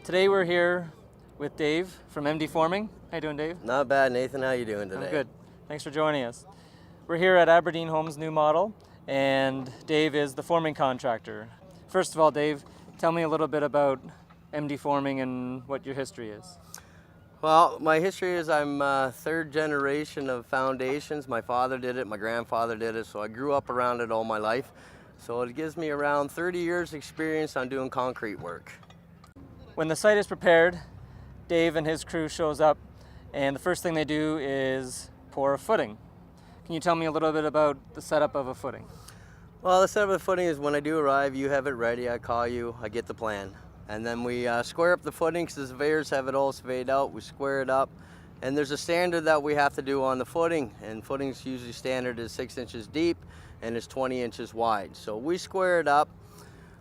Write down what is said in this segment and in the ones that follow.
Today we're here with Dave from MD Forming. How you doing, Dave? Not bad, Nathan. How you doing today? I'm good. Thanks for joining us. We're here at Aberdeen Homes' new model, and Dave is the forming contractor. First of all, Dave, tell me a little bit about MD Forming and what your history is. Well, my history is I'm third generation of foundations. My father did it, my grandfather did it, so I grew up around it all my life. So it gives me around 30 years experience on doing concrete work. When the site is prepared, Dave and his crew shows up, and the first thing they do is pour a footing. Can you tell me a little bit about the setup of a footing? Well, the setup of the footing is when I do arrive, you have it ready, I call you, I get the plan. And then we square up the footing because the surveyors have it all surveyed out. We square it up, and there's a standard that we have to do on the footing, and footing's usually standard is 6 inches deep and it's 20 inches wide. So we square it up,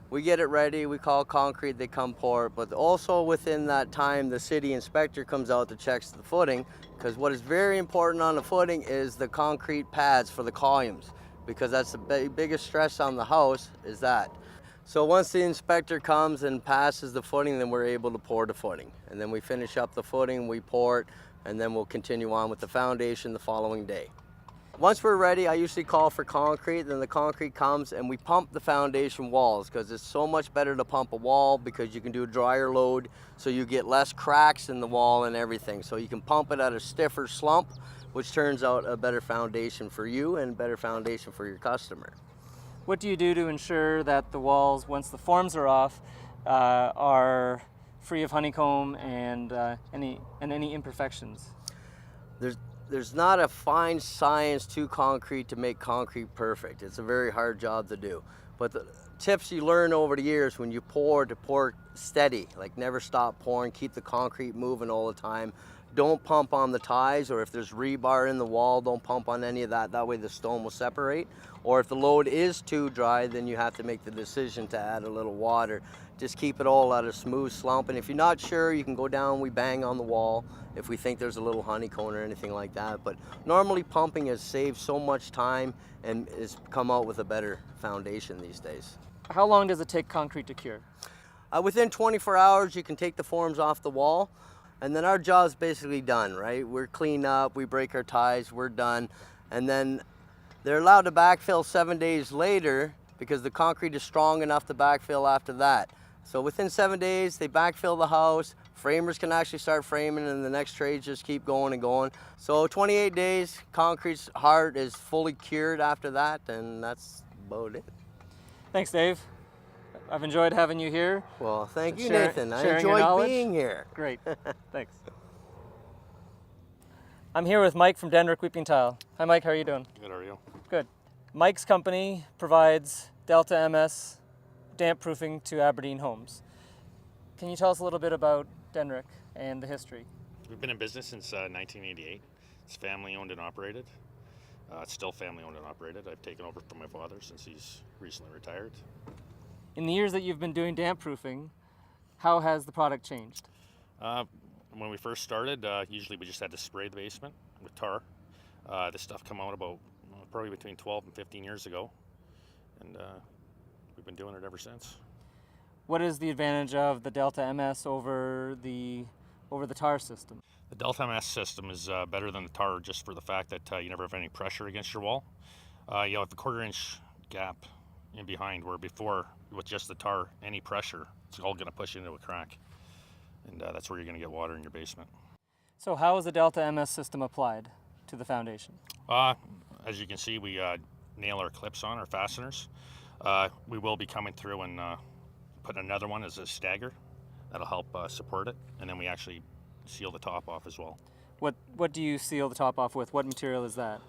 we get it ready, we call concrete, they come pour it, but also within that time the city inspector comes out to check the footing, because what is very important on the footing is the concrete pads for the columns, because that's the biggest stress on the house is that. So once the inspector comes and passes the footing, then we're able to pour the footing. And then we finish up the footing, we pour it, and then we'll continue on with the foundation the following day. Once we're ready, I usually call for concrete, then the concrete comes and we pump the foundation walls, because it's so much better to pump a wall because you can do a drier load, so you get less cracks in the wall and everything. So you can pump it at a stiffer slump, which turns out a better foundation for you and a better foundation for your customer. What do you do to ensure that the walls, once the forms are off, are free of honeycomb and any imperfections? There's not a fine science to concrete to make concrete perfect. It's a very hard job to do. But the tips you learn over the years when you pour, to pour steady, like never stop pouring, keep the concrete moving all the time. Don't pump on the ties, or if there's rebar in the wall, don't pump on any of that. That way the stone will separate. Or if the load is too dry, then you have to make the decision to add a little water. Just keep it all at a smooth slump. And if you're not sure, you can go down, we bang on the wall if we think there's a little honeycomb or anything like that. But normally pumping has saved so much time and has come out with a better foundation these days. How long does it take concrete to cure? Within 24 hours, you can take the forms off the wall. And then our job's basically done, right? We're clean up, we break our ties, we're done. And then they're allowed to backfill 7 days later because the concrete is strong enough to backfill after that. So within 7 days, they backfill the house, framers can actually start framing, and the next trades just keep going and going. So 28 days, concrete's heart is fully cured after that, and that's about it. Thanks, Dave. I've enjoyed having you here. Well, thank you, Nathan. I your enjoyed knowledge. being here. Great, thanks. I'm here with Mike from Denrick Weeping Tile. Hi, Mike, how are you doing? Good, how are you? Good. Mike's company provides Delta MS damp proofing to Aberdeen Homes. Can you tell us a little bit about Denrick and the history? We've been in business since 1988. It's family owned and operated. It's still family owned and operated. I've taken over from my father since he's recently retired. In the years that you've been doing damp proofing, how has the product changed? When we first started, usually we just had to spray the basement with tar. This stuff came out about probably between 12 and 15 years ago, and we've been doing it ever since. What is the advantage of the Delta MS over the tar system? The Delta MS system is better than the tar just for the fact that you never have any pressure against your wall. You have a 1/4 inch gap in behind, where before with just the tar, any pressure, it's all going to push into a crack, and that's where you're going to get water in your basement. So how is the Delta MS system applied to the foundation? As you can see, we nail our clips on, our fasteners. We will be coming through and put another one as a stagger. That'll help support it, and then we actually seal the top off as well. What do you seal the top off with? What material is that?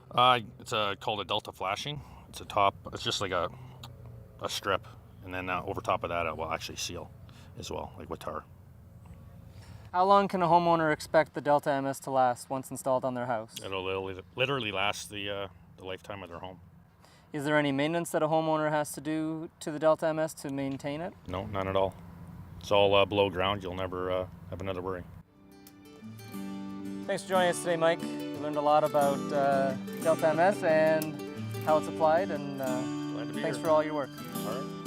It's called a Delta flashing. It's a top. It's just like a strip, and then over top of that it will actually seal as well, like with tar. How long can a homeowner expect the Delta MS to last once installed on their house? It'll literally last the lifetime of their home. Is there any maintenance that a homeowner has to do to the Delta MS to maintain it? No, none at all. It's all below ground. You'll never have another worry. Thanks for joining us today, Mike. We learned a lot about Delta MS and how it's applied, and thanks for all your work. All right.